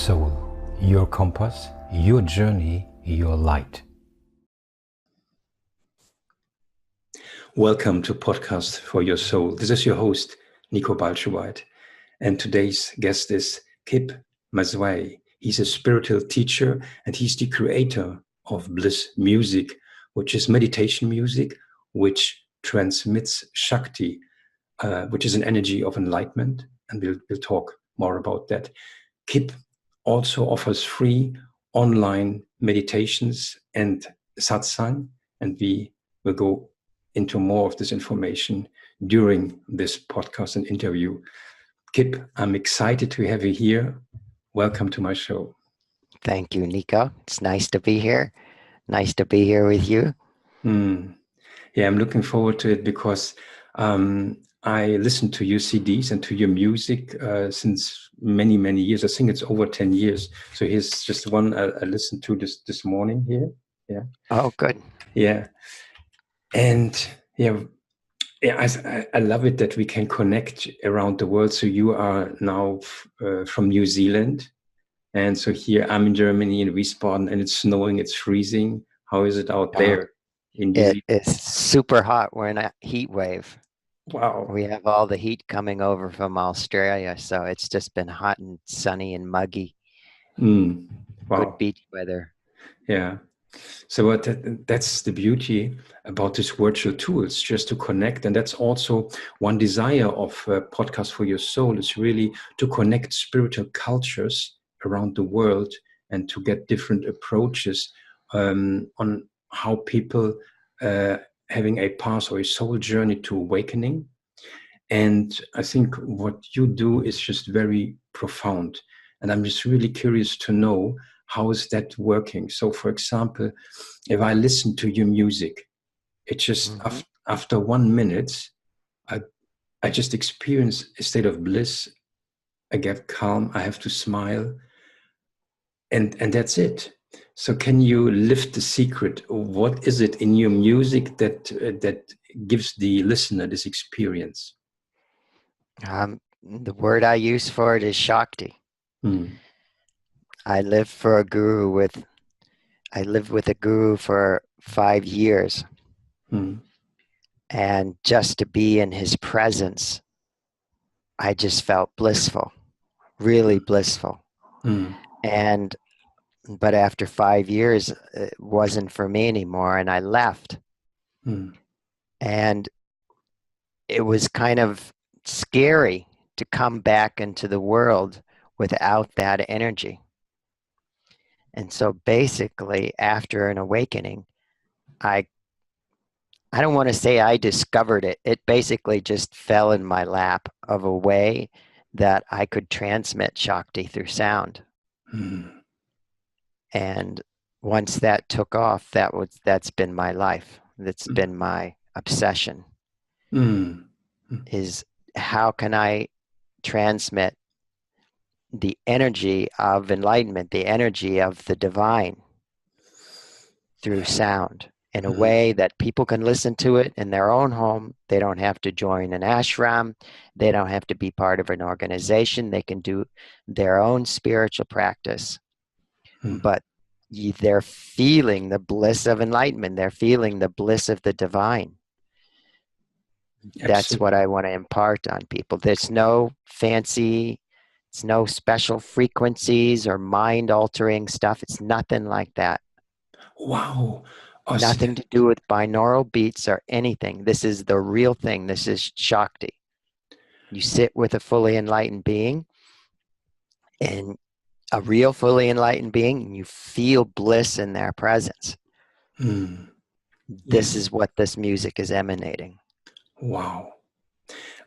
soul, your compass, your journey, your light. Welcome to Podcast for Your Soul. This is your host, Nico Balschuweit. And today's guest is Kip Mazuy. He's a spiritual teacher and he's the creator of Bliss music, which is meditation music, which transmits Shakti, which is an energy of enlightenment. And we'll talk more about that. Kip also offers free online meditations and satsang, and we will go into more of this information during this podcast and interview. Kip, I'm excited to have you here. Welcome to my show. Thank you, Nico. It's nice to be here. Nice to be here with you. Yeah, I'm looking forward to it because I listen to your CDs and to your music since many, many years. I think it's over 10 years. So here's just one I listened to this morning here. Yeah. Oh, good. Yeah. And I love it that we can connect around the world. So you are now from New Zealand. And so here I'm in Germany, in Wiesbaden, and it's snowing, it's freezing. How is it out there in New Zealand? It's super hot. We're in a heat wave. Wow. We have all the heat coming over from Australia. So it's just been hot and sunny and muggy. Wow. Good beach weather. Yeah. So that's the beauty about these virtual tools, just to connect. And that's also one desire of Podcast for Your Soul, is really to connect spiritual cultures around the world and to get different approaches on how people having a path or a soul journey to awakening. And I think what you do is just very profound. And I'm just really curious to know, how is that working? So, for example, if I listen to your music, it just after 1 minute, I just experience a state of bliss. I get calm. I have to smile, and that's it. So, can you lift the secret? What is it in your music that gives the listener this experience? The word I use for it is Shakti. I lived with a guru for 5 years. And just to be in his presence, I just felt blissful, really blissful. But after 5 years, it wasn't for me anymore, and I left. And it was kind of scary to come back into the world without that energy. And so basically, after an awakening, I don't want to say I discovered it. It basically just fell in my lap of a way that I could transmit Shakti through sound. And once that took off, that's been my life. That's been my obsession. Is how can I transmit the energy of enlightenment, the energy of the divine through sound in a way that people can listen to it in their own home. They don't have to join an ashram. They don't have to be part of an organization. They can do their own spiritual practice. But they're feeling the bliss of enlightenment. They're feeling the bliss of the divine. Absolutely. That's what I want to impart on people. There's no fancy, it's no special frequencies or mind-altering stuff. It's nothing like that. Wow. Nothing to do with binaural beats or anything. This is the real thing. This is Shakti. You sit with a fully enlightened being, and a real fully enlightened being, and you feel bliss in their presence. This is what this music is emanating. Wow.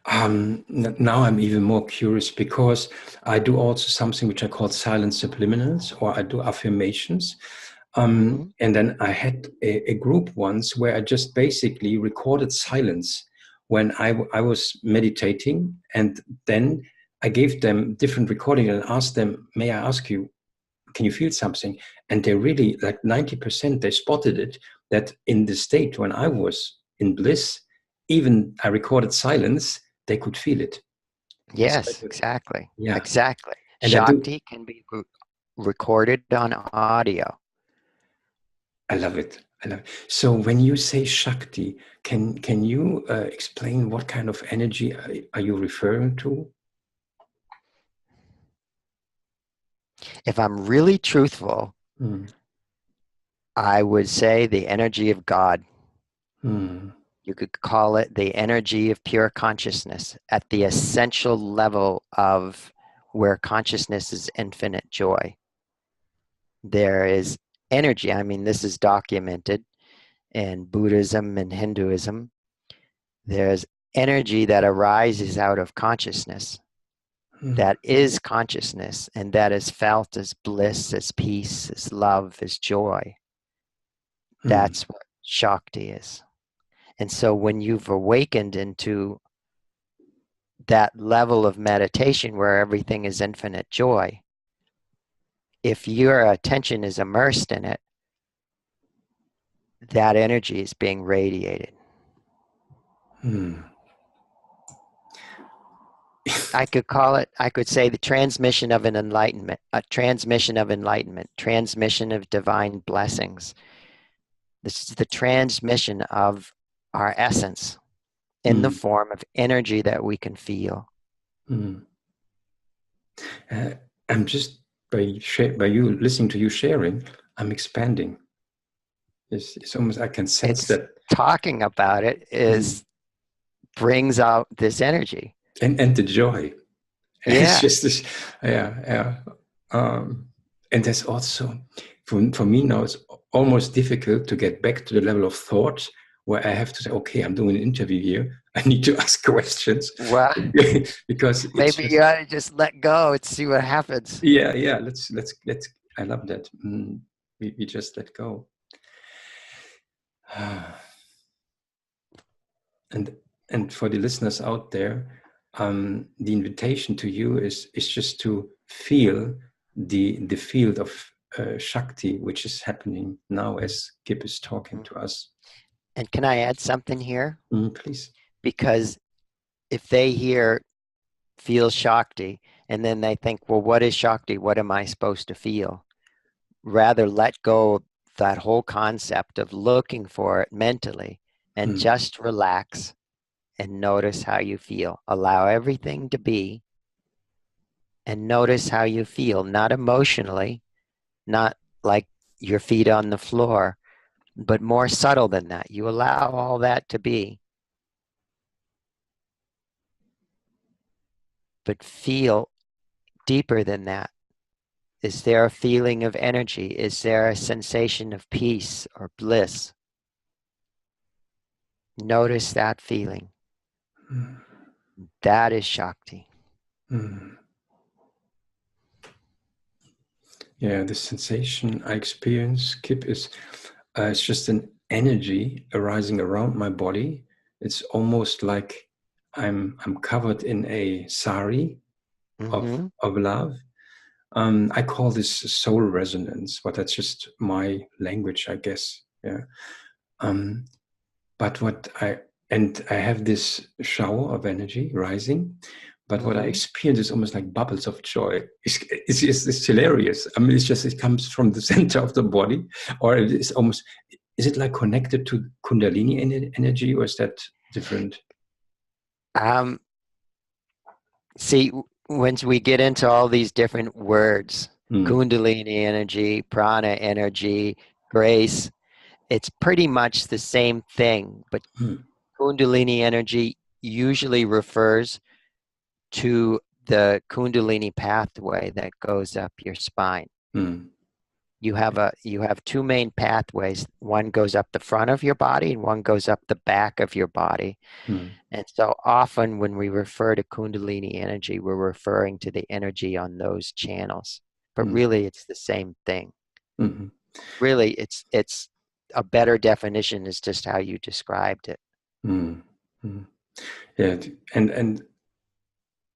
Now I'm even more curious, because I do also something which I call silent subliminals, or I do affirmations. And then I had a group once where I just basically recorded silence when I was meditating, and then I gave them different recordings and asked them, may I ask you, can you feel something? And they really, like 90%, they spotted it, that in the state when I was in bliss, even I recorded silence, they could feel it. Yes, exactly. Yeah. Exactly. And Shakti can be recorded on audio. I love it. I love it. So when you say Shakti, can you explain what kind of energy are you referring to? If I'm really truthful, Mm. I would say the energy of God. Mm. You could call it the energy of pure consciousness at the essential level of where consciousness is infinite joy. There is energy. I mean, this is documented in Buddhism and Hinduism. There's energy that arises out of consciousness, Mm. that is consciousness, and that is felt as bliss, as peace, as love, as joy. Mm. That's what Shakti is. And so when you've awakened into that level of meditation where everything is infinite joy, if your attention is immersed in it, that energy is being radiated. Mm. I could say the transmission of an enlightenment, a transmission of enlightenment, transmission of divine blessings. This is the transmission of our essence in the form of energy that we can feel. Mm. I'm just by you listening to you sharing, I'm expanding. It's almost I can sense that. Talking about it brings out this energy. And the joy. Yeah. It's just this, yeah. And there's also, for me now, it's almost difficult to get back to the level of thought where I have to say, okay, I'm doing an interview here. I need to ask questions. Well, because maybe you ought to just let go and see what happens. Yeah. Let's. I love that. We just let go. And for the listeners out there, the invitation to you is just to feel the field of Shakti, which is happening now as Kip is talking to us. And can I add something here? Please. Because if they hear feel Shakti and then they think, well, what is Shakti? What am I supposed to feel? Rather let go of that whole concept of looking for it mentally and just relax and notice how you feel. Allow everything to be and notice how you feel, not emotionally, not like your feet on the floor, but more subtle than that. You allow all that to be, but feel deeper than that. Is there a feeling of energy? Is there a sensation of peace or bliss? Notice that feeling. That is Shakti. Yeah, the sensation I experience, Kip, is it's just an energy arising around my body. It's almost like I'm covered in a sari of love. I call this soul resonance, but that's just my language, I guess. Yeah. But I have this shower of energy rising, but what I experience is almost like bubbles of joy. It's hilarious. I mean, it comes from the center of the body, or it is almost. Is it like connected to Kundalini energy, or is that different? See, once we get into all these different words, Kundalini energy, prana energy, grace, it's pretty much the same thing. But Kundalini energy usually refers to the Kundalini pathway that goes up your spine. You have two main pathways. One goes up the front of your body and one goes up the back of your body. And so often when we refer to Kundalini energy, we're referring to the energy on those channels. But really it's the same thing. Really it's a better definition is just how you described it. Yeah, and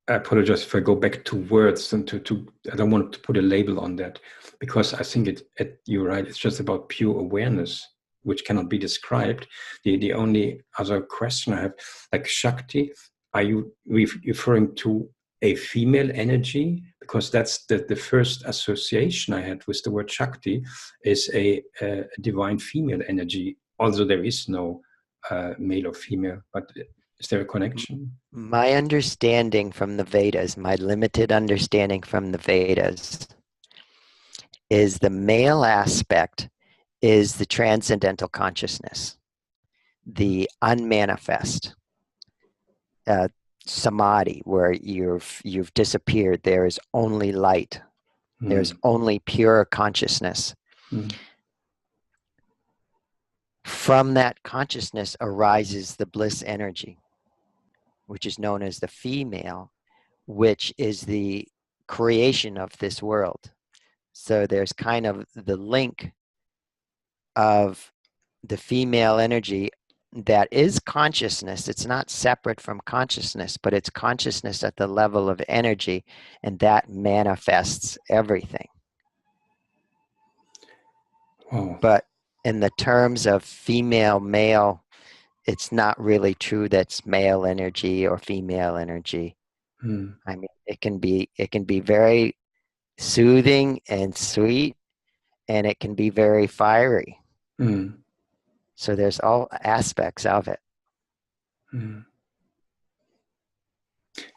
I apologize if I go back to words and to I don't want to put a label on that, because I think you're right. It's just about pure awareness, which cannot be described. The only other question I have, like Shakti, are you referring to a female energy, because that's the first association I had with the word Shakti, is a divine female energy. Also, there is no male or female, but is there a connection? My understanding from the Vedas, my limited understanding from the Vedas, is the male aspect is the transcendental consciousness, the unmanifest samadhi, where you've disappeared. There is only light. There's only pure consciousness. From that consciousness arises the bliss energy, which is known as the female, which is the creation of this world. So there's kind of the link of the female energy that is consciousness. It's not separate from consciousness, but it's consciousness at the level of energy, and that manifests everything. Oh. But in the terms of female, male, it's not really true that's male energy or female energy. I mean, it can be very soothing and sweet, and it can be very fiery. So there's all aspects of it.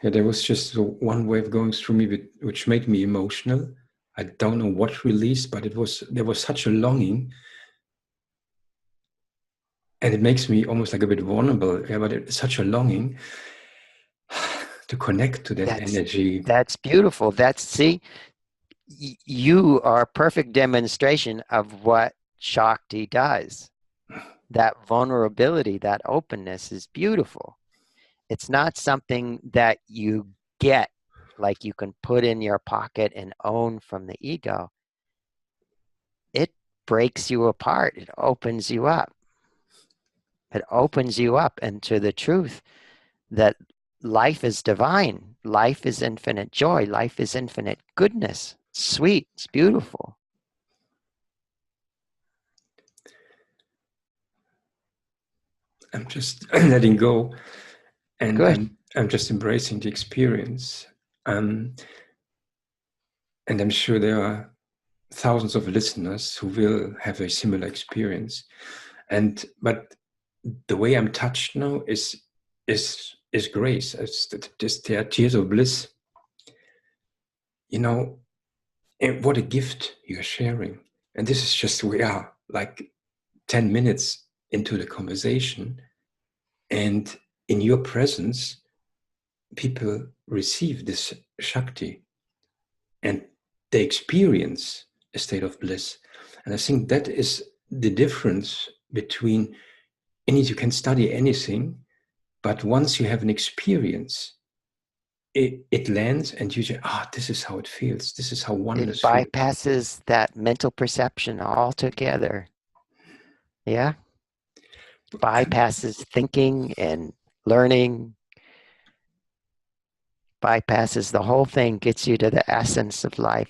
Yeah, there was just one wave going through me which made me emotional. I don't know what released, but there was such a longing, and it makes me almost like a bit vulnerable. Yeah, but it's such a longing to connect to that energy. That's beautiful. See, you are a perfect demonstration of what Shakti does. That vulnerability, that openness is beautiful. It's not something that you get, like you can put in your pocket and own from the ego. It breaks you apart. It opens you up. It opens you up into the truth that life is divine. Life is infinite joy. Life is infinite goodness. Sweet. It's beautiful. I'm just letting go, and Good. I'm just embracing the experience. And I'm sure there are thousands of listeners who will have a similar experience. But the way I'm touched now is grace. It's just there are tears of bliss. You know, and what a gift you're sharing. And this is just, we are like 10 minutes into the conversation, and in your presence, people receive this Shakti and they experience a state of bliss. And I think that is the difference between, and you can study anything, but once you have an experience, it lands and you say, this is how it feels. This is how oneness feels. It bypasses that mental perception altogether. Yeah? Bypasses thinking and learning. Bypasses the whole thing, gets you to the essence of life.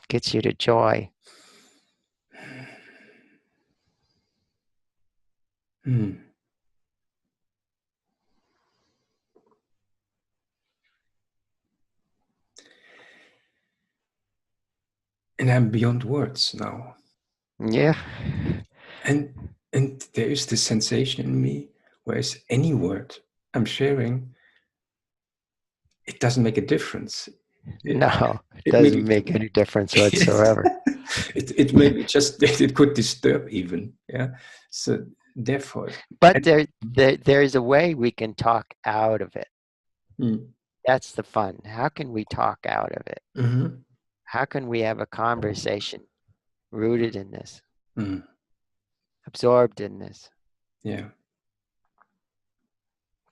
Gets you to joy. And I'm beyond words now. Yeah. And there is this sensation in me, whereas any word I'm sharing, it doesn't make a difference. It doesn't make any difference whatsoever. It maybe just, it could disturb even. Yeah. So therefore. But there's a way we can talk out of it. That's the fun. How can we talk out of it? How can we have a conversation rooted in this? Absorbed in this? Yeah.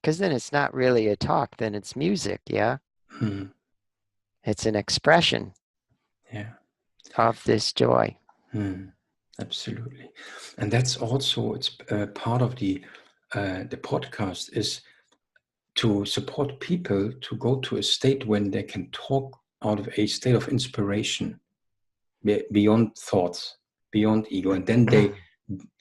Because then it's not really a talk, then it's music, yeah? It's an expression of this joy. Absolutely. And that's also, it's part of the podcast, is to support people to go to a state when they can talk out of a state of inspiration, beyond thoughts, beyond ego. And then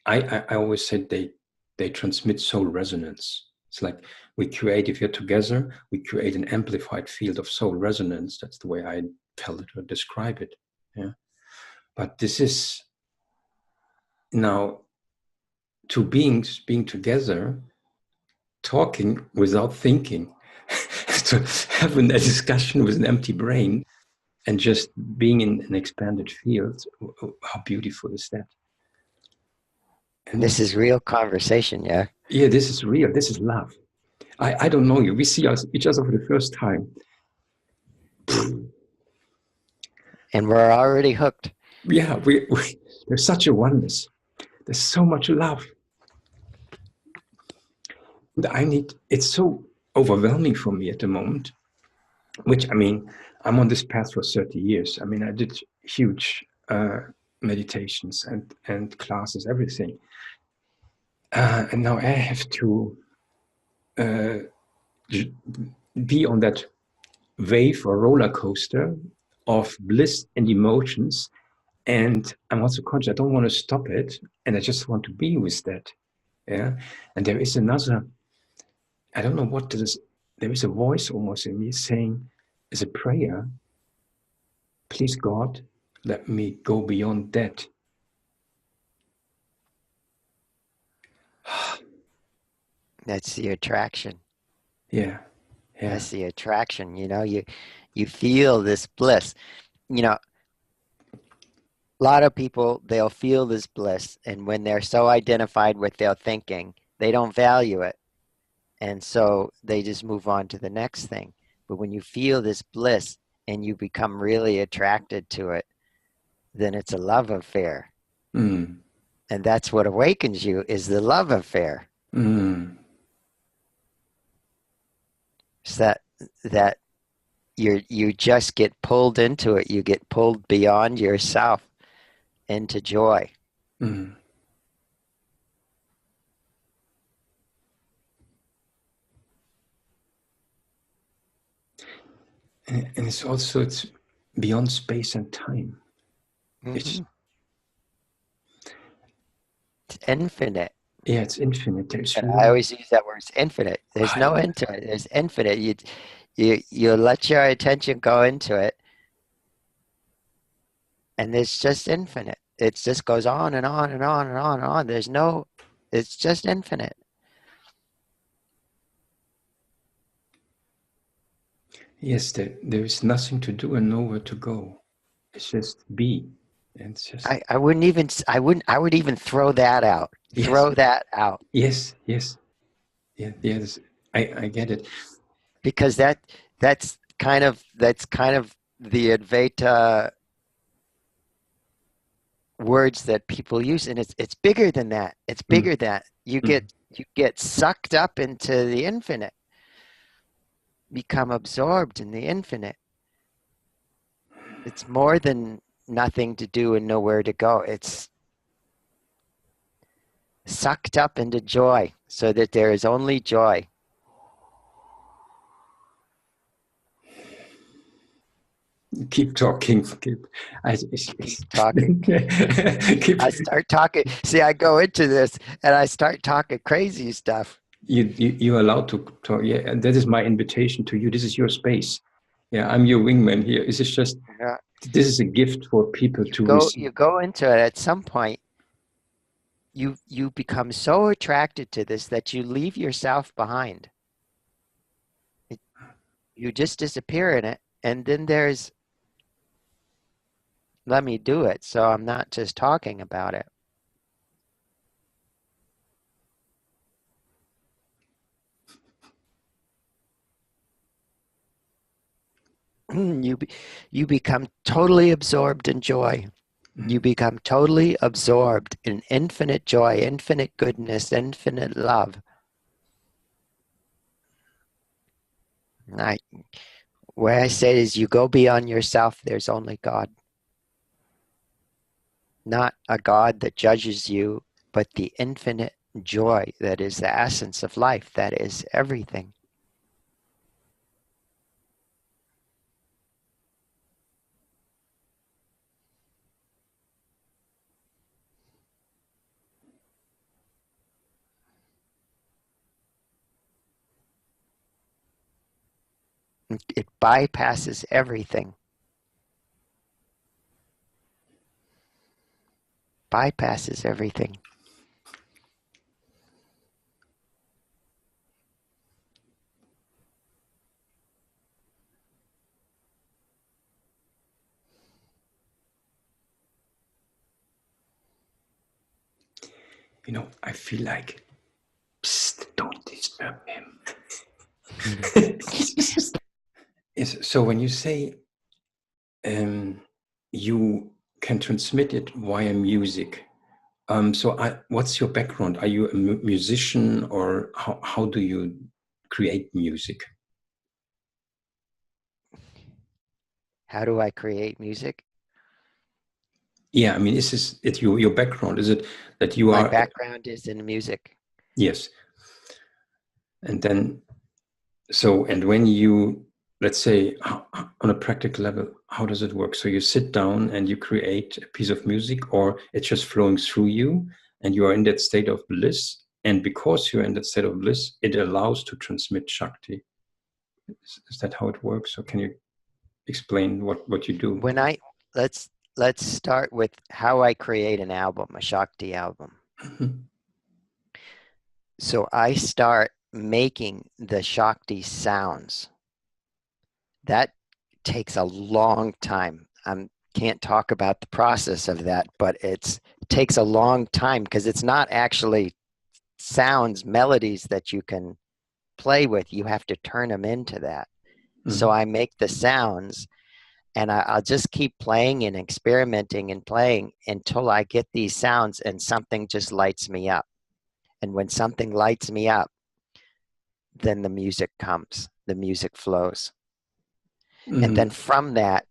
I always said they transmit soul resonance. It's like we create, if you're together, we create an amplified field of soul resonance. That's the way I felt it or describe it. Yeah. But this is now two beings being together, talking without thinking, to having a discussion with an empty brain and just being in an expanded field. How beautiful is that? And this is real conversation, yeah? Yeah, this is real. This is love. I don't know you. We see each other for the first time. And we're already hooked. Yeah, there's such a oneness. There's so much love. It's so overwhelming for me at the moment, which, I mean, I'm on this path for 30 years. I mean, I did huge meditations and classes, everything. And now I have to be on that wave or roller coaster of bliss and emotions. And I'm also conscious, I don't want to stop it. And I just want to be with that. Yeah. And there is another, I don't know what this is. There is a voice almost in me saying, as a prayer, please God, let me go beyond that. That's the attraction. Yeah. Yeah. That's the attraction. You know, you feel this bliss. You know, a lot of people, they'll feel this bliss, and when they're so identified with their thinking, they don't value it. And so they just move on to the next thing. But when you feel this bliss and you become really attracted to it, then it's a love affair. Mm. And that's what awakens you, is the love affair. Mm. So that you just get pulled into it. You get pulled beyond yourself into joy. Mm. And it's beyond space and time. Mm-hmm. It's infinite. Yeah, it's infinite. I always use that word, it's infinite. There's no end to it. There's infinite. You let your attention go into it, and it's just infinite. It just goes on and on and on and on and on. It's just infinite. Yes, there is nothing to do and nowhere to go. It's just be. And it's just I would even throw that out. Yes. Throw that out. Yes. Yeah, yes. I get it. Because that's kind of the Advaita words that people use, and it's bigger than that. It's bigger than that. You get sucked up into the infinite, become absorbed in the infinite. It's more than nothing to do and nowhere to go. It's sucked up into joy, so that there is only joy. Keep talking, Kip. Keep talking. Keep, I start talking. See, I go into this and I start talking crazy stuff. you're allowed to talk. Yeah, and that is my invitation to you. This is your space. Yeah, I'm your wingman here. This is just Yeah. this is a gift for people to receive. You go into it at some point. You become so attracted to this that you leave yourself behind. You just disappear in it, and then there's, let me do it, so I'm not just talking about it. You become totally absorbed in joy. You become totally absorbed in infinite joy, infinite goodness, infinite love. Where I say is, you go beyond yourself, there's only God. Not a God that judges you, but the infinite joy that is the essence of life, that is everything. It bypasses everything. Bypasses everything. You know, I feel like, psst, don't disturb him. Yes, so when you say you can transmit it via music, what's your background? Are you a musician, or how do you create music? How do I create music? Yeah, I mean, is this your background? Is it that you My are... background is in music. Yes. And then, and when you, let's say, on a practical level, how does it work? So you sit down and you create a piece of music, or it's just flowing through you and you are in that state of bliss. And because you're in that state of bliss, it allows to transmit Shakti. Is that how it works? Or can you explain what you do? Let's start with how I create an album, a Shakti album. So I start making the Shakti sounds. That takes a long time. I can't talk about the process of that, but it takes a long time because it's not actually sounds, melodies that you can play with. You have to turn them into that. So I make the sounds, and I'll just keep playing and experimenting and playing until I get these sounds and something just lights me up. And when something lights me up, then the music comes, the music flows. And then from that,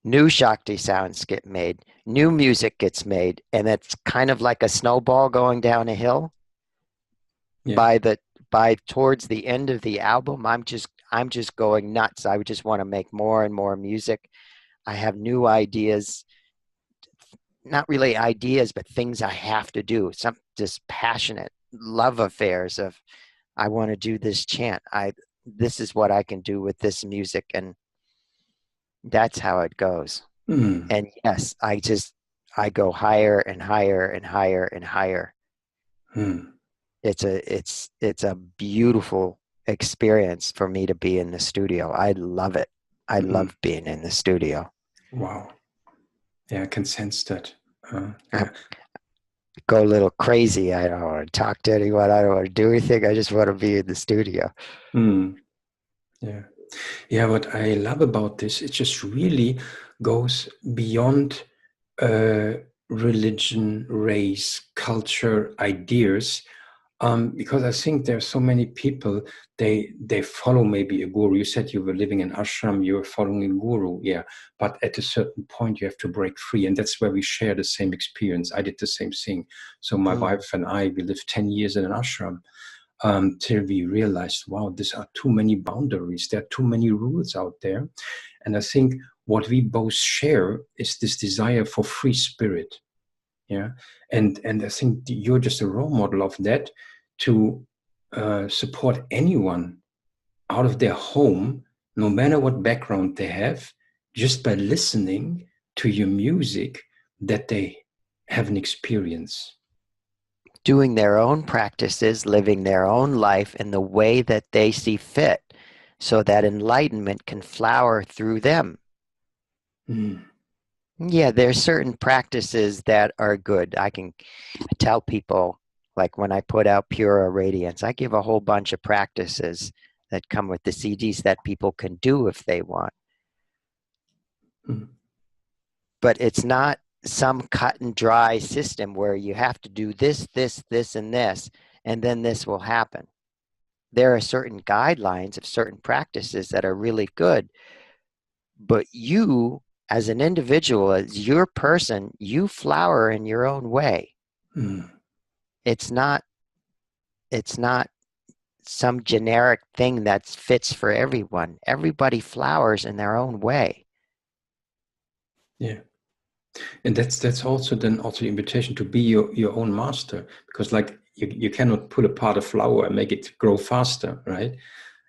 new Shakti sounds get made, new music gets made, and it's kind of like a snowball going down a hill. Yeah. By towards the end of the album, I'm just going nuts. I would just want to make more and more music. I have new ideas, not really ideas, but things I have to do. Some just passionate love affairs of, I want to do this chant. This is what I can do with this music, and that's how it goes. And yes, I go higher and higher and higher and higher. It's a beautiful experience for me to be in the studio. I love it. I love being in the studio. Wow. Yeah, I can sense that. I go a little crazy. I don't want to talk to anyone. I don't want to do anything. I just want to be in the studio. Yeah. Yeah, what I love about this, it just really goes beyond religion, race, culture, ideas. Because I think there are so many people, they follow maybe a guru. You said you were living in ashram, you were following a guru, yeah. But at a certain point, you have to break free. And that's where we share the same experience. I did the same thing. So my wife and I, we lived 10 years in an ashram till we realized, wow, these are too many boundaries. There are too many rules out there. And I think what we both share is this desire for free spirit. Yeah, and I think you're just a role model of that, to support anyone out of their home, no matter what background they have, just by listening to your music, that they have an experience. Doing their own practices, living their own life in the way that they see fit, so that enlightenment can flower through them. Yeah, there's certain practices that are good. I can tell people, like when I put out Pura Radiance, I give a whole bunch of practices that come with the CDs that people can do if they want. But it's not some cut and dry system where you have to do this, this, this, and this, and then this will happen. There are certain guidelines of certain practices that are really good, but you, as an individual, as your person, you flower in your own way. It's not some generic thing that fits for everyone. Everybody flowers in their own way. Yeah. And that's also then also the invitation to be your own master, because like you cannot pull apart a flower and make it grow faster, right?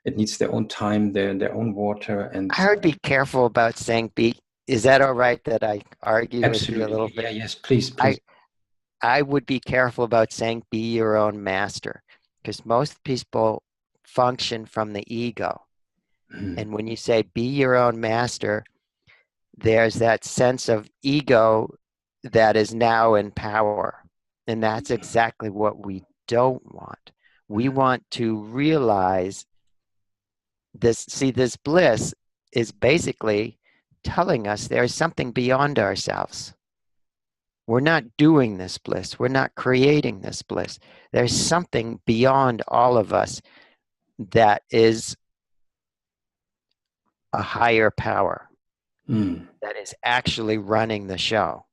It needs their own time, their own water, and I would be careful about saying be. Is that all right that I argue with you a little absolutely, yeah, bit? yes, please, I please. I would be careful about saying be your own master, because most people function from the ego. And when you say be your own master, there's that sense of ego that is now in power. And that's exactly what we don't want. We want to realize this. See, this bliss is basically telling us there is something beyond ourselves. We're not doing this bliss. We're not creating this bliss. There's something beyond all of us that is a higher power that is actually running the show.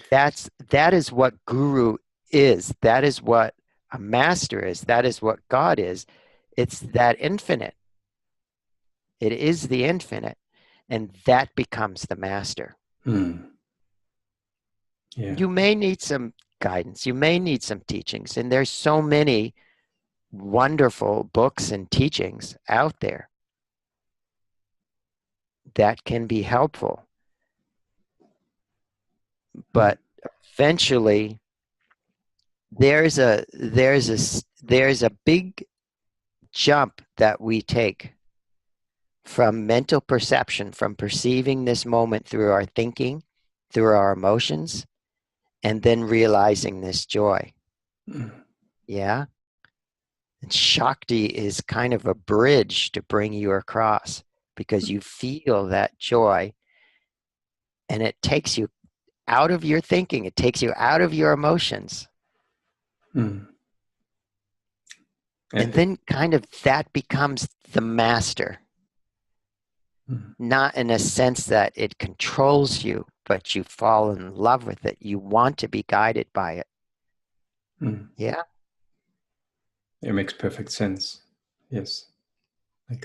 That is what guru is. That is what a master is. That is what God is. It's that infinite. It is the infinite, and that becomes the master. Yeah. You may need some guidance. You may need some teachings, and there's so many wonderful books and teachings out there that can be helpful. But eventually there's a big jump that we take from mental perception, from perceiving this moment through our thinking, through our emotions, and then realizing this joy. Yeah. And Shakti is kind of a bridge to bring you across, because you feel that joy and it takes you out of your thinking. It takes you out of your emotions. And then kind of that becomes the master. Not in a sense that it controls you, but you fall in love with it. You want to be guided by it. Yeah. It makes perfect sense. Yes.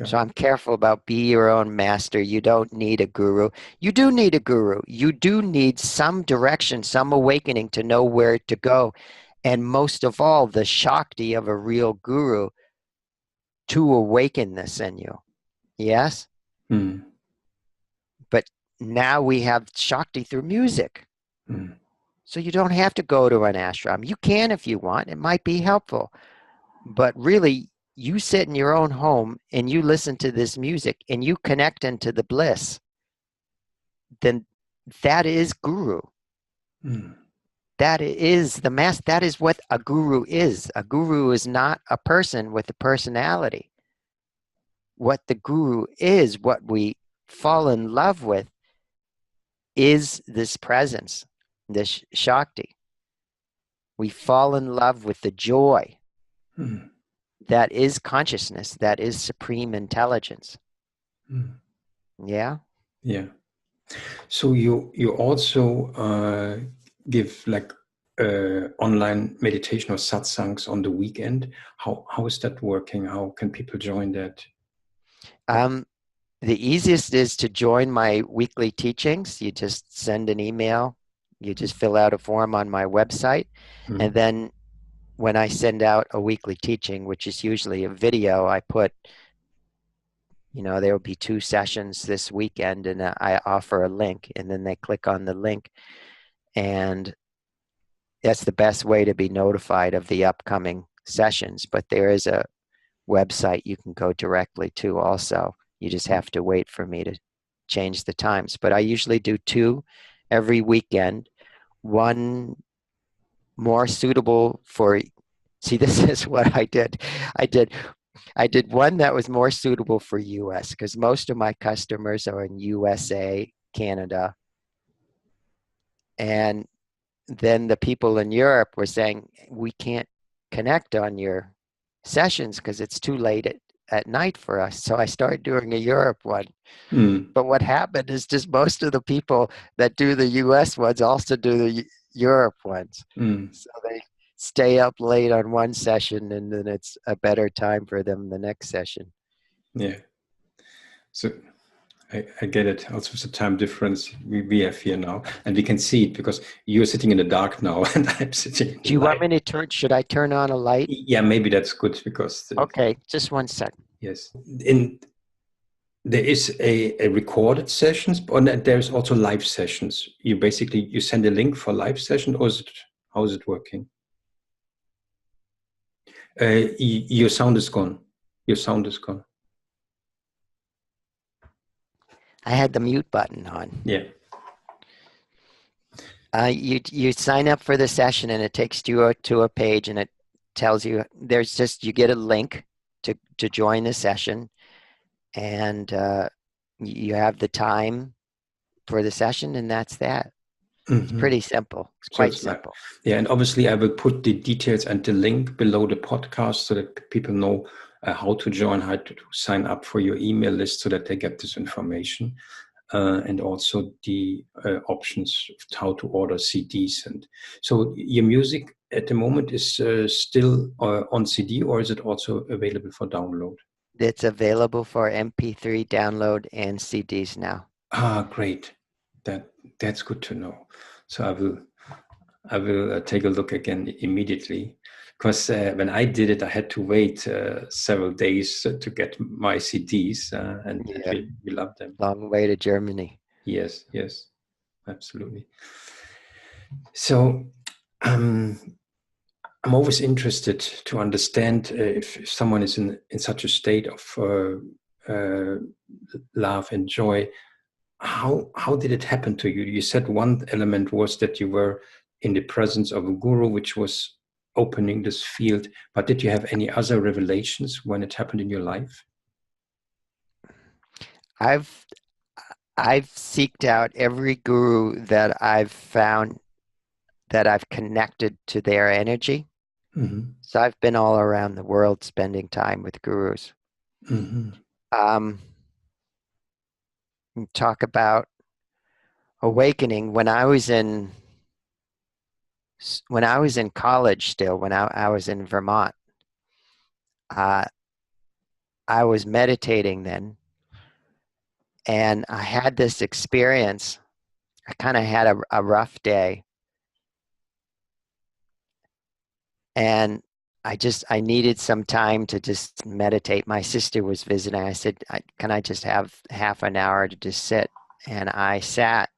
So I'm careful about be your own master. You don't need a guru. You do need a guru. You do need some direction, some awakening to know where to go. And most of all, the Shakti of a real guru to awaken this in you. Yes? But now we have Shakti through music. So you don't have to go to an ashram. You can if you want. It might be helpful. But really, you sit in your own home and you listen to this music and you connect into the bliss, then that is guru. That is the master. That is what a guru is. A guru is not a person with a personality. What the guru is, what we fall in love with, is this presence, this Shakti. We fall in love with the joy that is consciousness, that is supreme intelligence. Yeah? Yeah. So you also give like online meditation or satsangs on the weekend. How is that working? How can people join that? The easiest is to join my weekly teachings. You just send an email. You just fill out a form on my website. And then when I send out a weekly teaching, which is usually a video, I put, there will be 2 sessions this weekend, and I offer a link, and then they click on the link. And that's the best way to be notified of the upcoming sessions. But there is a website you can go directly to also. You just have to wait for me to change the times. But I usually do 2 every weekend. One more suitable for, see, this is what I did. I did one that was more suitable for US, because most of my customers are in USA, Canada. And then the people in Europe were saying, we can't connect on your sessions because it's too late at night for us. So I started doing a Europe one. But what happened is just most of the people that do the US ones also do the Europe ones. So they stay up late on one session, and then it's a better time for them the next session. Yeah. So I get it. Also, it's a time difference we have here now, and we can see it because you're sitting in the dark now, and I'm sitting in Do the you want light. me to turn? Should I turn on a light? Yeah, maybe that's good because Okay, just one sec. yes, there is a recorded sessions, but there's also live sessions. You send a link for live session, or how is it working? Your sound is gone. Your sound is gone. I had the mute button on. Yeah. You sign up for the session and it takes you to a page and it tells you you get a link to join the session, and you have the time for the session, and that's that. It's pretty simple. It's quite simple. Yeah, and obviously I will put the details and the link below the podcast so that people know how to join, how to sign up for your email list so that they get this information. And also the options of how to order CDs. And so your music at the moment is still on CD, or is it also available for download? It's available for MP3 download and CDs now. Great. That's good to know. So I will take a look again immediately, because when I did it, I had to wait several days to get my CDs, and we love them. Long way to Germany. Yes, absolutely. So I'm always interested to understand if someone is in such a state of love and joy. How did it happen to you? You said one element was that you were in the presence of a guru, which was opening this field. But did you have any other revelations when it happened in your life? I've seeked out every guru that I've found, that I've connected to their energy. Mm-hmm. So I've been all around the world spending time with gurus. Mm-hmm. Talk about awakening. When I was in college still, when I was in Vermont, I was meditating then, and I had this experience. I kind of had a rough day, and I needed some time to just meditate. My sister was visiting. I said, can I just have half an hour to just sit? And I sat.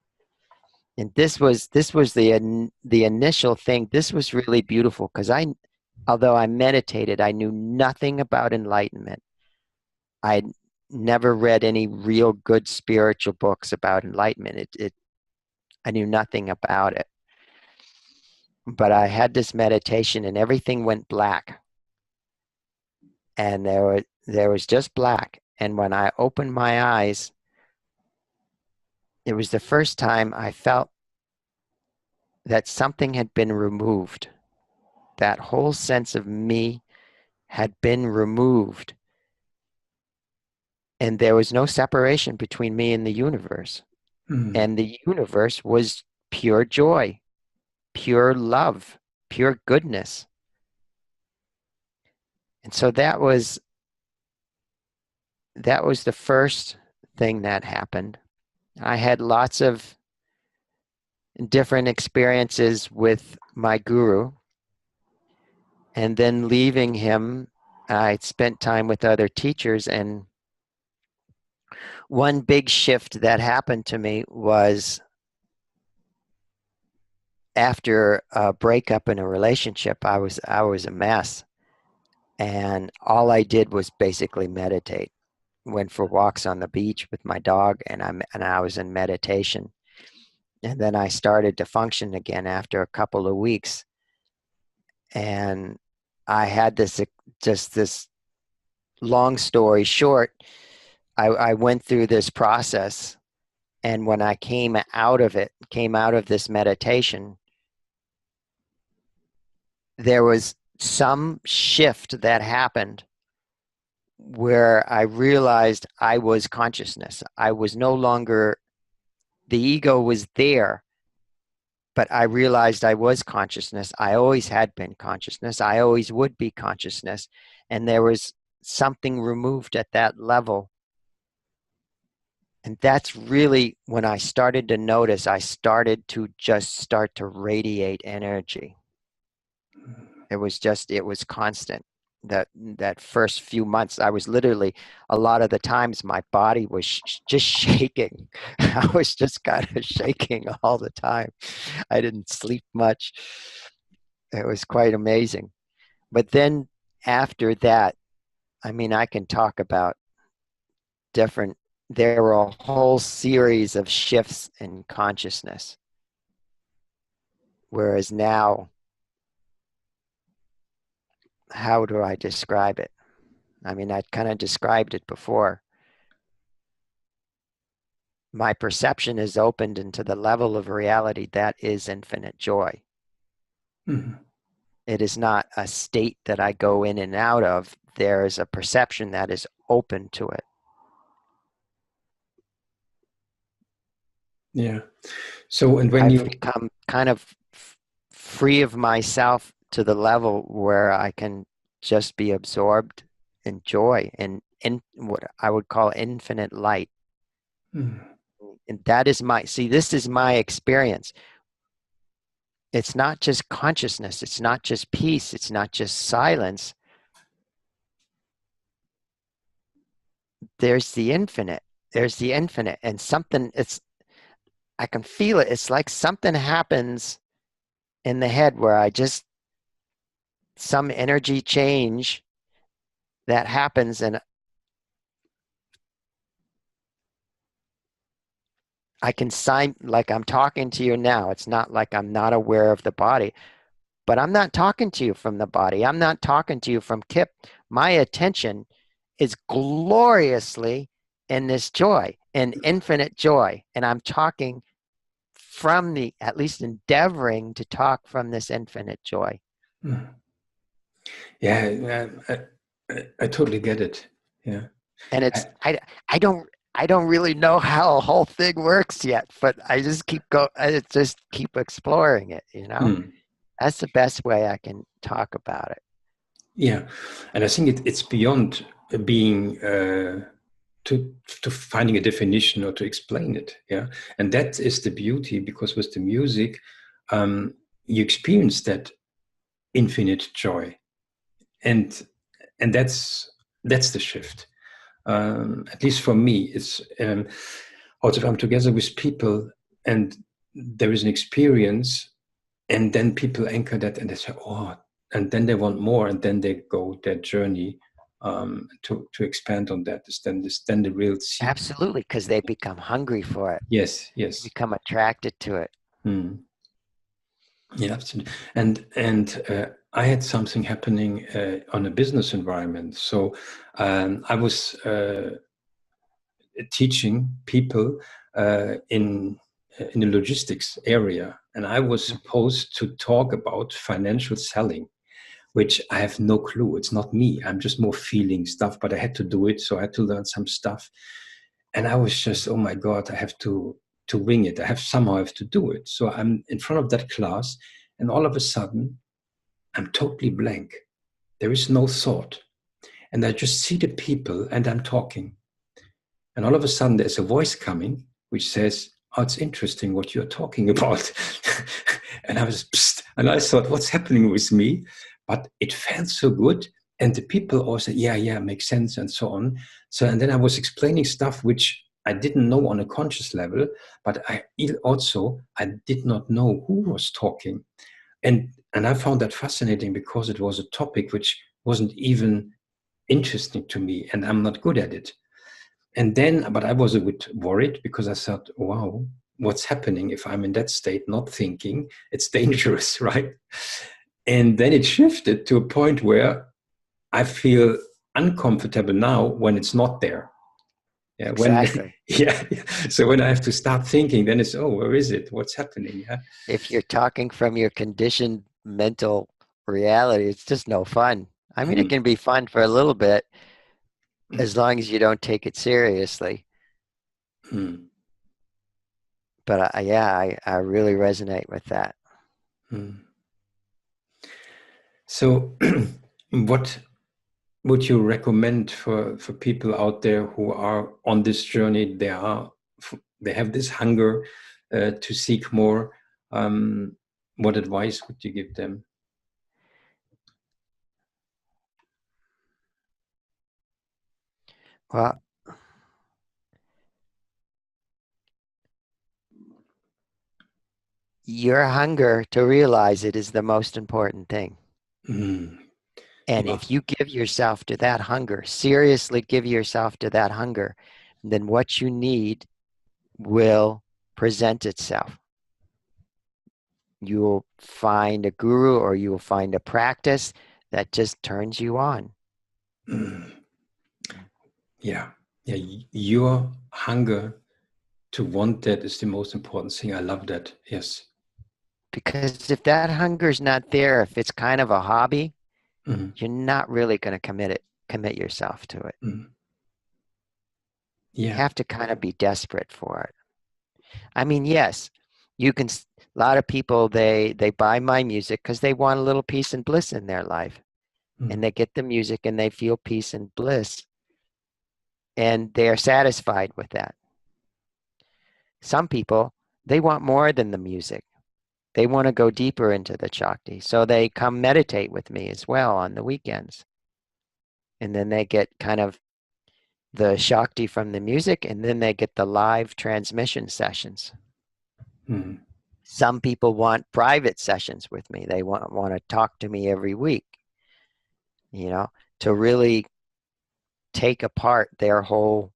And this was the initial thing. This was really beautiful because although I meditated, I knew nothing about enlightenment. I'd never read any real good spiritual books about enlightenment. I knew nothing about it. But I had this meditation and everything went black. And there was just black. And when I opened my eyes, it was the first time I felt that something had been removed. That whole sense of me had been removed. And there was no separation between me and the universe. Mm. And the universe was pure joy, pure love, pure goodness. And so that was the first thing that happened. I had lots of different experiences with my guru. And then leaving him, I spent time with other teachers. And one big shift that happened to me was after a breakup in a relationship. I was a mess. And all I did was basically meditate. Went for walks on the beach with my dog, and I was in meditation. And then I started to function again after a couple of weeks. And I had this long story short, I went through this process. And when I came out of this meditation, there was some shift that happened where I realized I was consciousness. I was no longer, the ego was there, but I realized I was consciousness. I always had been consciousness. I always would be consciousness. And there was something removed at that level. And that's really when I started to notice, I started to just start to radiate energy. It was constant. That first few months, I was literally, a lot of the times my body was just shaking. I was just kind of shaking all the time. I didn't sleep much. It was quite amazing. But then after that, I mean, I can talk about there were a whole series of shifts in consciousness. Whereas now, how do I describe it? I mean, I kind of described it before. My perception is opened into the level of reality that is infinite joy. Mm-hmm. It is not a state that I go in and out of. There is a perception that is open to it. Yeah. So, and when I've you become kind of free of myself to the level where I can just be absorbed in joy and in what I would call infinite light. Mm. And that is this is my experience. It's not just consciousness. It's not just peace. It's not just silence. There's the infinite. There's the infinite. And I can feel it. It's like something happens in the head where some energy change that happens, and I can like I'm talking to you now. It's not like I'm not aware of the body, but I'm not talking to you from the body. I'm not talking to you from Kip. My attention is gloriously in this joy, in infinite joy. And I'm talking at least endeavoring to talk from this infinite joy. Mm. Yeah, I totally get it. Yeah. And I don't really know how a whole thing works yet, but I just keep exploring it, you know? Mm. That's the best way I can talk about it. Yeah, and I think it's beyond being to finding a definition or to explain it. Yeah, and that is the beauty, because with the music, you experience that infinite joy, and that's the shift. At least for me, it's also if I'm together with people and there is an experience, and then people anchor that and they say, oh, and then they want more, and then they go their journey to expand on that. Then the real seed. Absolutely, because they become hungry for it. Yes, They yes. become attracted to it. Mm. Yeah, absolutely. And I had something happening on a business environment. So I was teaching people in the logistics area, and I was supposed to talk about financial selling, which I have no clue. It's not me. I'm just more feeling stuff, but I had to do it, so I had to learn some stuff. And I was just, oh my God, I have to wing it. I have to do it. So I'm in front of that class, and all of a sudden, I'm totally blank. There is no thought, and I just see the people, and I'm talking. And all of a sudden, there's a voice coming which says, oh, it's interesting what you're talking about. And I was, psst, and I thought, what's happening with me? But it felt so good. And the people all said, yeah, makes sense, and so on. So, and then I was explaining stuff which I didn't know on a conscious level, but I did not know who was talking. And I found that fascinating, because it was a topic which wasn't even interesting to me, and I'm not good at it. And then, but I was a bit worried, because I thought, wow, what's happening if I'm in that state, not thinking? It's dangerous, right? And then it shifted to a point where I feel uncomfortable now when it's not there. Yeah, Exactly. yeah. So when I have to start thinking, then it's, oh, where is it? What's happening? Yeah. If you're talking from your conditioned mental reality, it's just no fun. I mean, it can be fun for a little bit as long as you don't take it seriously. Mm. But I really resonate with that. Mm. So what would you recommend for people out there who are on this journey? They are they have this hunger to seek more. What advice would you give them? Well, your hunger to realize it is the most important thing. Mm. And Yeah. if you give yourself to that hunger, seriously give yourself to that hunger, then what you need will present itself. You will find a guru or you will find a practice that just turns you on. Mm. Yeah. Your hunger to want that is the most important thing. I love that. Yes. Because if that hunger's not there, if it's kind of a hobby, Mm. you're not really going to commit yourself to it. Mm. You Yeah. have to kind of be desperate for it. I mean, yes, you can. A lot of people they buy my music because they want a little peace and bliss in their life, and they get the music and they feel peace and bliss, and they are satisfied with that. Some people, they want more than the music. They want to go deeper into the Shakti, so they come meditate with me as well on the weekends, and then they get kind of the Shakti from the music, and then they get the live transmission sessions. Mm. Some people want private sessions with me. They want to talk to me every week, to really take apart their whole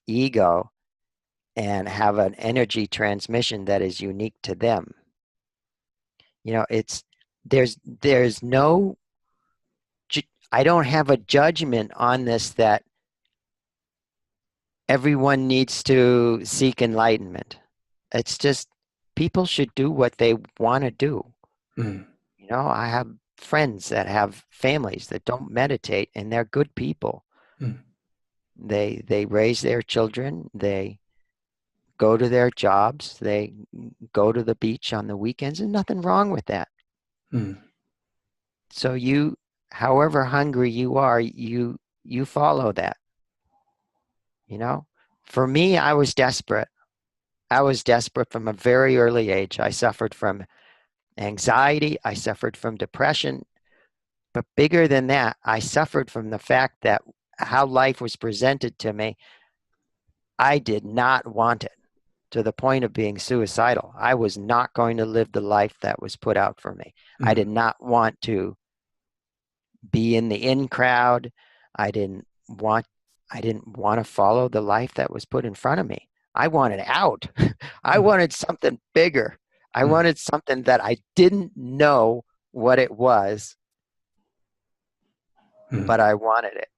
ego and have an energy transmission that is unique to them. There's no, I don't have a judgment on this that everyone needs to seek enlightenment. It's just people should do what they want to do. Mm. I have friends that have families that don't meditate, and they're good people. Mm. They raise their children, they go to their jobs, they go to the beach on the weekends, and nothing wrong with that. Mm. So however hungry you are, you follow that. For me, I was desperate. I was desperate from a very early age. I suffered from anxiety, I suffered from depression, but bigger than that, I suffered from the fact that how life was presented to me, I did not want it, to the point of being suicidal. I was not going to live the life that was put out for me. I did not want to be in the in crowd. I didn't want to follow the life that was put in front of me. I wanted out. I wanted something bigger. I wanted something that I didn't know what it was, but I wanted it.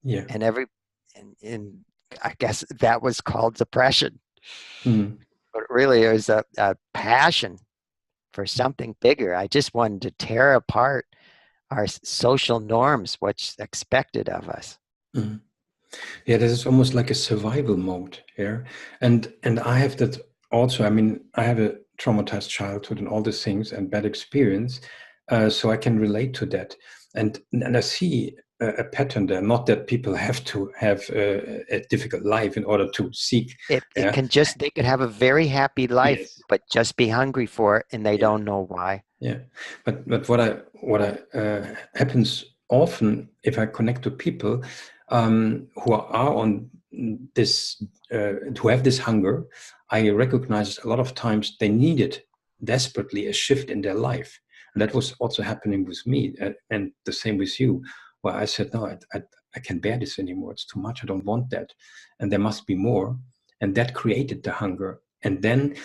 Yeah. And I guess that was called depression. Mm. But really, it was a passion for something bigger. I just wanted to tear apart our social norms, what's expected of us. Mm. Yeah, this is almost like a survival mode here. And I have that also. I mean, I have a traumatized childhood and all these things and bad experience. So I can relate to that. And I see a pattern there. Not that people have to have a difficult life in order to seek. It can they could have a very happy life, Yes. but just be hungry for it, and they Yeah. don't know why. Yeah, but what happens often if I connect to people who are on this who have this hunger, I recognize a lot of times they needed desperately a shift in their life, and that was also happening with me, and the same with you, where I said no, I can't bear this anymore. It's too much. I don't want that, and there must be more, and that created the hunger, and then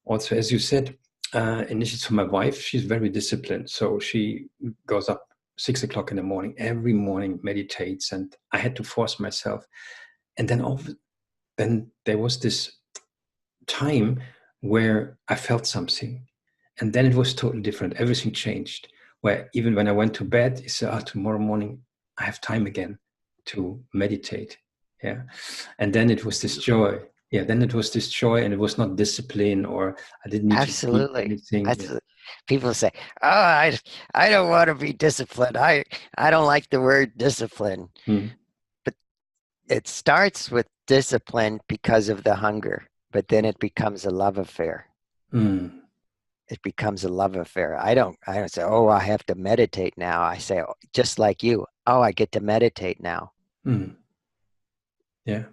also as you said. Initially, so my wife, she's very disciplined. So she goes up 6 o'clock in the morning, every morning meditates, and I had to force myself. And then there was this time where I felt something. And then it was totally different. Everything changed. Where even when I went to bed, I said, tomorrow morning I have time again to meditate. Yeah. And then it was this joy. Yeah, then it was this joy, and it was not discipline, or I didn't need to keep Absolutely. anything. That's people say, "Oh, I don't want to be disciplined. I don't like the word discipline." Hmm. But it starts with disciplined because of the hunger, but then it becomes a love affair. Mm. It becomes a love affair. I don't say, oh, I have to meditate now. I say, oh, just like you, oh, I get to meditate now. Mm. Yeah.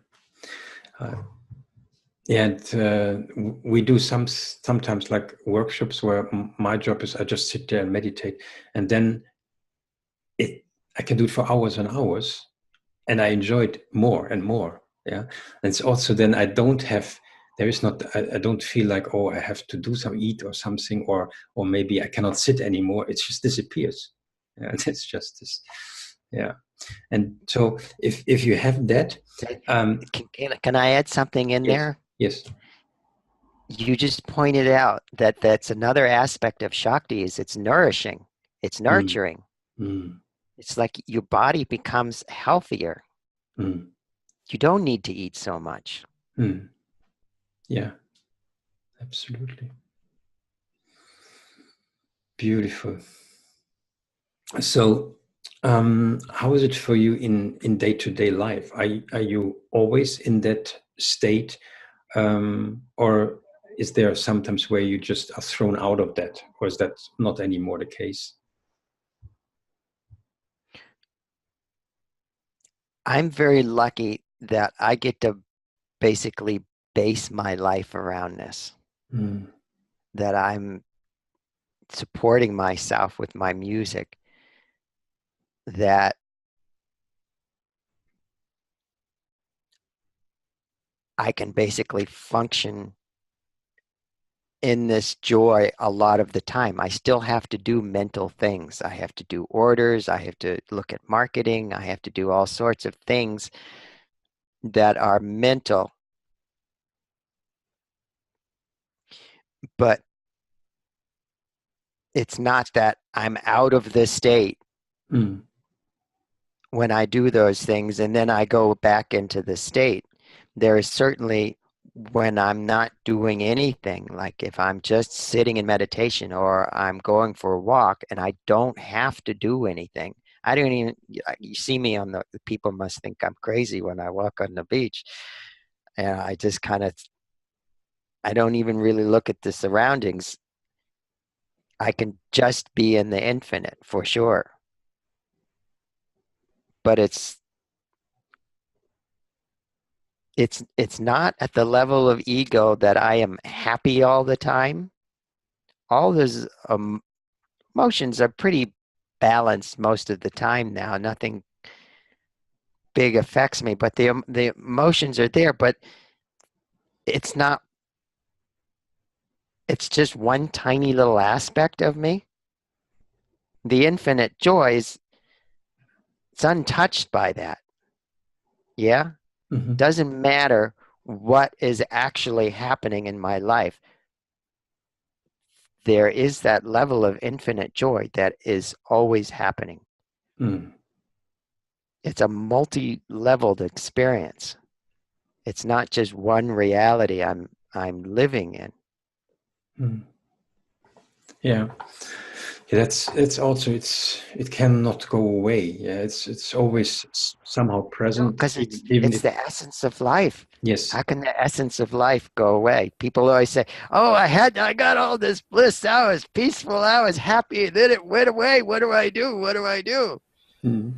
And we do sometimes like workshops where my job is I just sit there and meditate, and then I can do it for hours and hours, and I enjoy it more and more. Yeah, and it's also then I don't have. There is not. I don't feel like, oh, I have to do some eat or something, or maybe I cannot sit anymore. It just disappears. Yeah, it's just this. Yeah, and so if you have that, Can I add something in yes, there? yes. You just pointed out that that's another aspect of Shakti is it's nourishing, it's Mm, nurturing. mm, It's like your body becomes healthier. mm, You don't need to eat so much. mm. Yeah, absolutely. Beautiful. So, how is it for you in day-to-day life? Are you always in that state, or is there sometimes where you just are thrown out of that, or is that not anymore the case? I'm very lucky that I get to basically base my life around this, Mm, that I'm supporting myself with my music, that I can basically function in this joy a lot of the time. I still have to do mental things. I have to do orders. I have to look at marketing. I have to do all sorts of things that are mental. But it's not that I'm out of the state mm, when I do those things and then I go back into the state. There is certainly when I'm not doing anything, like if I'm just sitting in meditation or I'm going for a walk and I don't have to do anything. I don't even, you see me on the people must think I'm crazy when I walk on the beach. And I just kind of, I don't even really look at the surroundings. I can just be in the infinite for sure. But it's not at the level of ego that I am happy all the time. All those emotions are pretty balanced most of the time now. Nothing big affects me, but the emotions are there. But it's not. It's just one tiny little aspect of me. The infinite joy is it's untouched by that. Yeah, mm-hmm, doesn't matter what is actually happening in my life. There is that level of infinite joy that is always happening. mm, It's a multi-leveled experience. It's not just one reality I'm living in. mm. Yeah. Yeah, it's also it cannot go away. Yeah, it's always somehow No, present, because even it's if the essence of life. yes. How can the essence of life go away? People always say, "Oh, I got all this bliss. I was peaceful. I was happy. And then it went away. What do I do? What do I do?" Mm,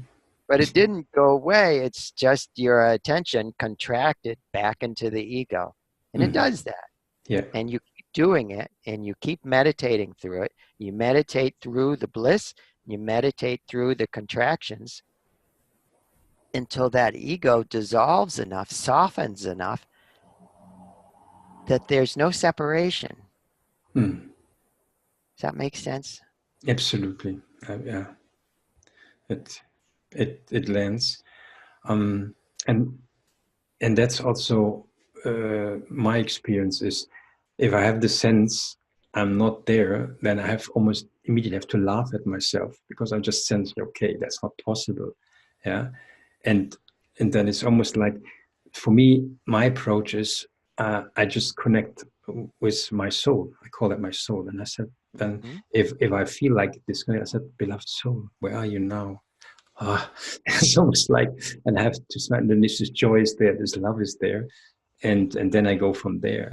But it didn't go away. It's just your attention contracted back into the ego, and it mm, does that. yeah. And you keep doing it, and you keep meditating through it. You meditate through the bliss. You meditate through the contractions until that ego dissolves enough, softens enough that there's no separation. Mm, Does that make sense? absolutely. Yeah. It it lands. Um, and that's also my experience is if I have the sense I'm not there, then I have almost immediately have to laugh at myself because I just sense, okay, that's not possible. Yeah. And then it's almost like for me, my approach is I just connect with my soul. I call it my soul. And I said, then Hmm? if I feel like this, I said, beloved soul, where are you now? it's almost like, and I have to smile, and then this joy is there, this love is there, and then I go from there,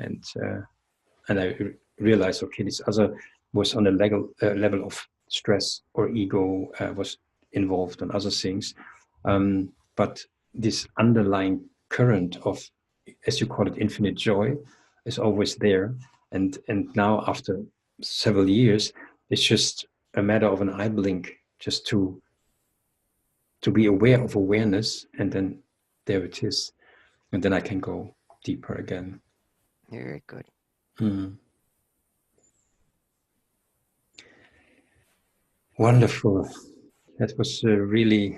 and I realized, okay, this other was on a level of stress or ego, was involved on other things, but this underlying current of, as you call it, infinite joy, is always there, and now after several years, it's just a matter of an eye blink, just to be aware of awareness, and then there it is, and then I can go deeper again. Very good. Wonderful. That was really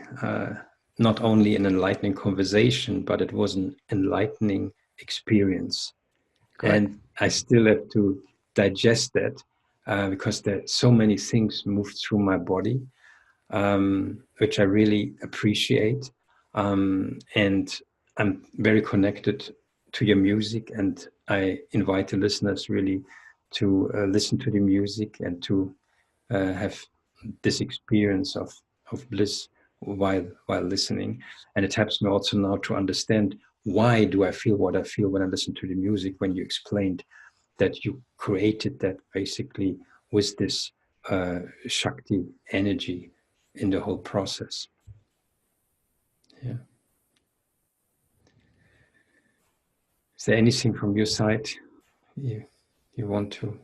not only an enlightening conversation, but it was an enlightening experience. Good. And I still have to digest that, because there so many things moved through my body, which I really appreciate. And I'm very connected to your music, and I invite the listeners really to listen to the music and to have this experience of bliss while listening. And it helps me also now to understand, why do I feel what I feel when I listen to the music, when you explained that you created that basically with this Shakti energy in the whole process. Yeah. Is there anything from your side you want to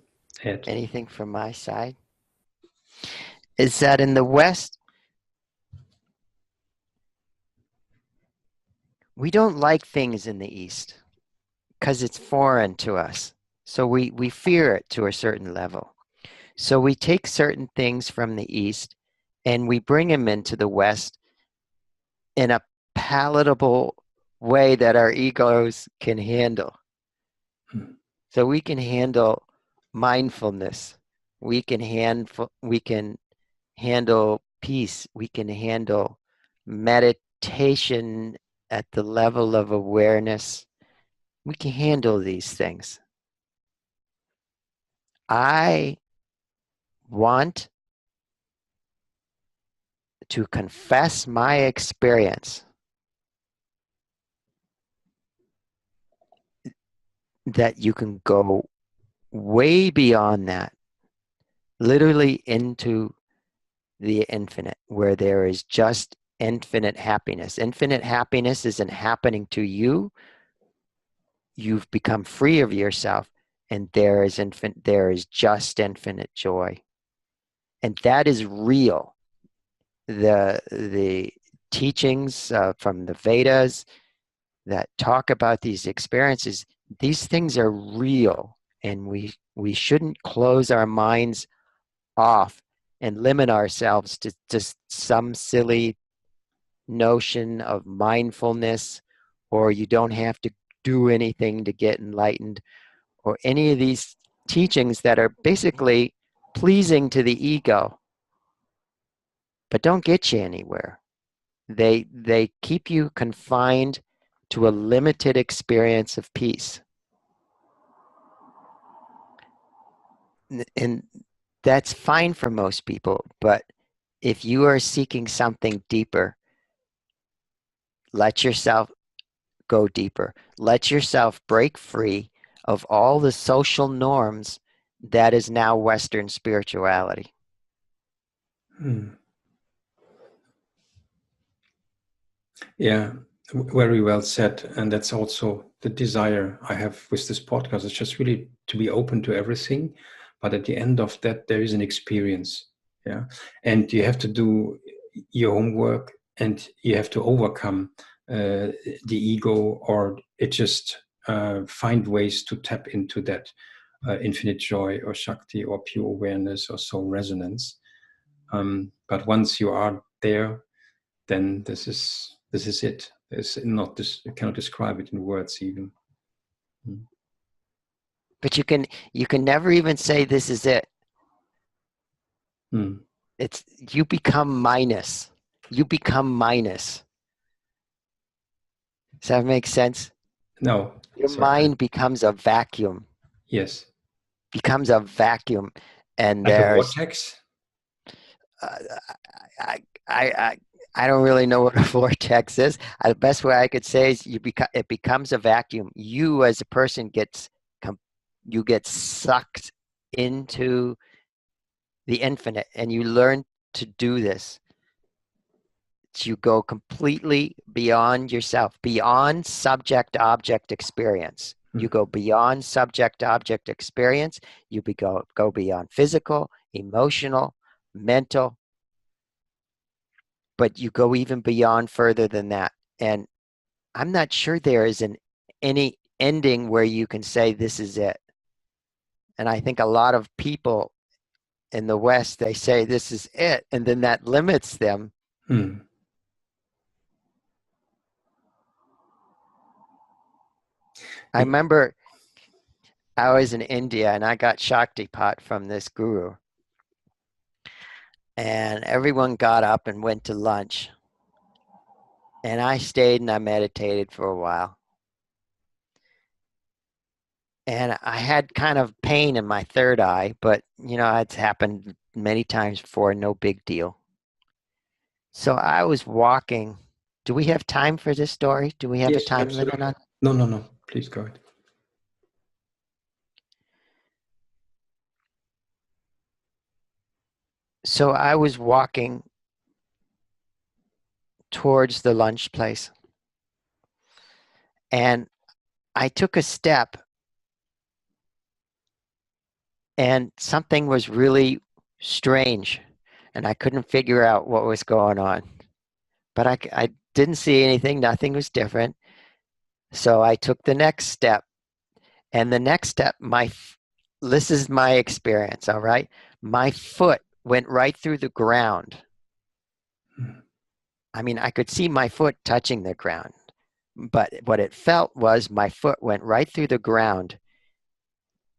add? Anything from my side? Is that in the West, we don't like things in the East because it's foreign to us. So we fear it to a certain level. So we take certain things from the East and we bring them into the West in a palatable way that our egos can handle. So we can handle mindfulness. We can handle peace. We can handle meditation at the level of awareness. We can handle these things. I want to confess my experience that you can go way beyond that, literally into the infinite, where there is just infinite happiness. Infinite happiness isn't happening to you. You've become free of yourself, and there is just infinite joy. And that is real. The teachings from the Vedas that talk about these experiences, these things are real, and we shouldn't close our minds off and limit ourselves to just some silly notion of mindfulness, or you don't have to do anything to get enlightened, or any of these teachings that are basically pleasing to the ego but don't get you anywhere. They keep you confined to a limited experience of peace. And that's fine for most people, but if you are seeking something deeper, let yourself go deeper. Let yourself break free of all the social norms that is now Western spirituality. Yeah, very well said. And that's also the desire I have with this podcast. It's just really to be open to everything. But at the end of that, there is an experience. Yeah. And you have to do your homework, and you have to overcome the ego, or it just find ways to tap into that infinite joy or Shakti or pure awareness or soul resonance. But once you are there, then this is it. It's not this. You cannot describe it in words even. But you can never even say this is it. It's you become minus. You become minus. Does that make sense? No. Your mind becomes a vacuum. Yes. Becomes a vacuum, and like there's a vortex. I don't really know what a vortex is. The best way I could say is it becomes a vacuum. You as a person you get sucked into the infinite, and you learn to do this. You go completely beyond yourself, beyond subject-object experience. You go beyond subject-object experience. You go beyond physical, emotional, mental, but you go even beyond further than that. And I'm not sure there is any ending where you can say this is it. And I think a lot of people in the West, they say this is it, and then that limits them. I remember I was in India and I got Shakti pot from this guru. And everyone got up and went to lunch. And I stayed and I meditated for a while. And I had kind of pain in my third eye, but it's happened many times before, no big deal. So I was walking. Do we have time for this story? Do we have a time limit on? No. Please go ahead. So I was walking towards the lunch place. And I took a step. And something was really strange. And I couldn't figure out what was going on. But I didn't see anything. Nothing was different. So I took the next step. And the next step, this is my experience, all right? My foot went right through the ground. I mean, I could see my foot touching the ground. But what it felt was my foot went right through the ground.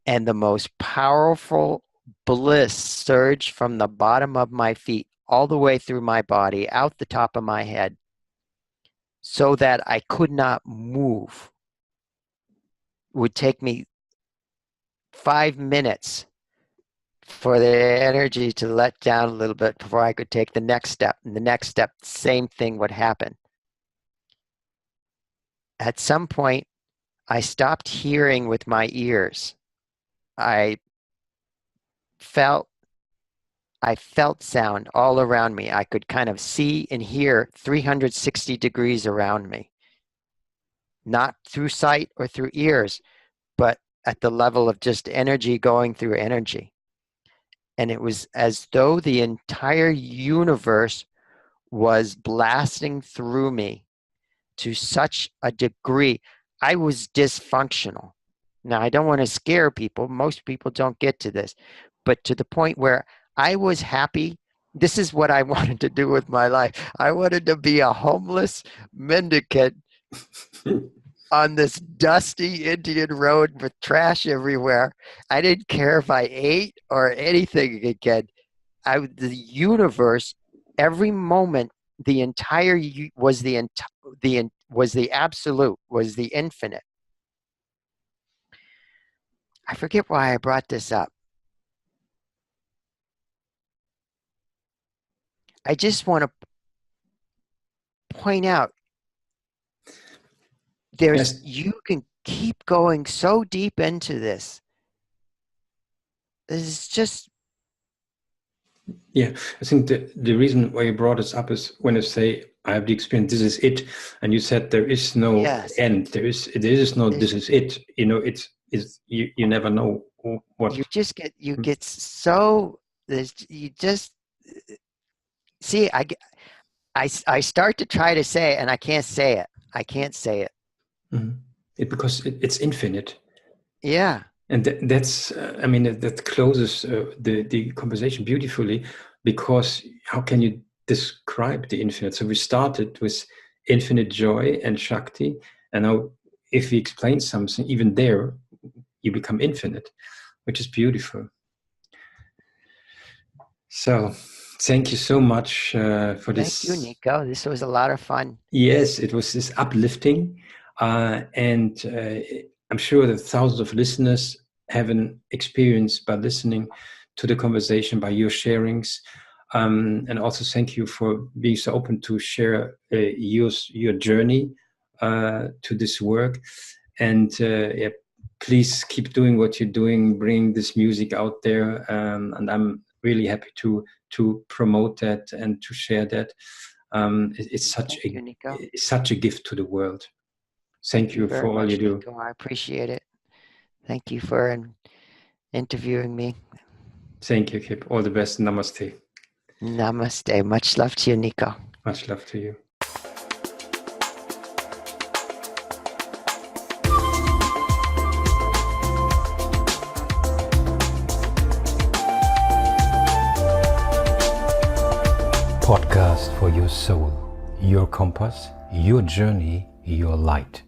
And the most powerful bliss surged from the bottom of my feet all the way through my body, out the top of my head, so that I could not move. It would take me 5 minutes for the energy to let down a little bit before I could take the next step. And the next step, same thing would happen. At some point, I stopped hearing with my ears. I felt sound all around me. I could kind of see and hear 360 degrees around me. Not through sight or through ears, but at the level of just energy going through energy. And it was as though the entire universe was blasting through me to such a degree. I was dysfunctional. Now, I don't want to scare people. Most people don't get to this. But to the point where I was happy. This is what I wanted to do with my life. I wanted to be a homeless mendicant on this dusty Indian road with trash everywhere. I didn't care if I ate or anything again. The universe, every moment, the entire was the absolute, was the infinite. I forget why I brought this up. I just want to point out you can keep going so deep into this. This is just... Yeah, I think the reason why you brought this up is when you say, I have the experience, this is it. And you said there is no end. There is no, this is it. You never know what. You just get, get so, you just, see, I start to try to say it and I can't say it. I can't say it. Mm-hmm. Because it's infinite. Yeah. And that's, that closes the conversation beautifully, because how can you describe the infinite? So we started with infinite joy and Shakti, and now if we explain something, even there, you become infinite, which is beautiful. So thank you so much for this. Thank you, Nico. This was a lot of fun. Yes, it was this uplifting. And I'm sure that thousands of listeners have an experience by listening to the conversation, by your sharings. And also thank you for being so open to share your journey to this work. And yeah, please keep doing what you're doing, bring this music out there. And I'm really happy to promote that and to share that. It's such a gift to the world. Thank you for all you do. Nico. I appreciate it. Thank you for interviewing me. Thank you, Kip. All the best. Namaste. Namaste. Much love to you, Nico. Much love to you. Podcast for your soul, your compass, your journey, your light.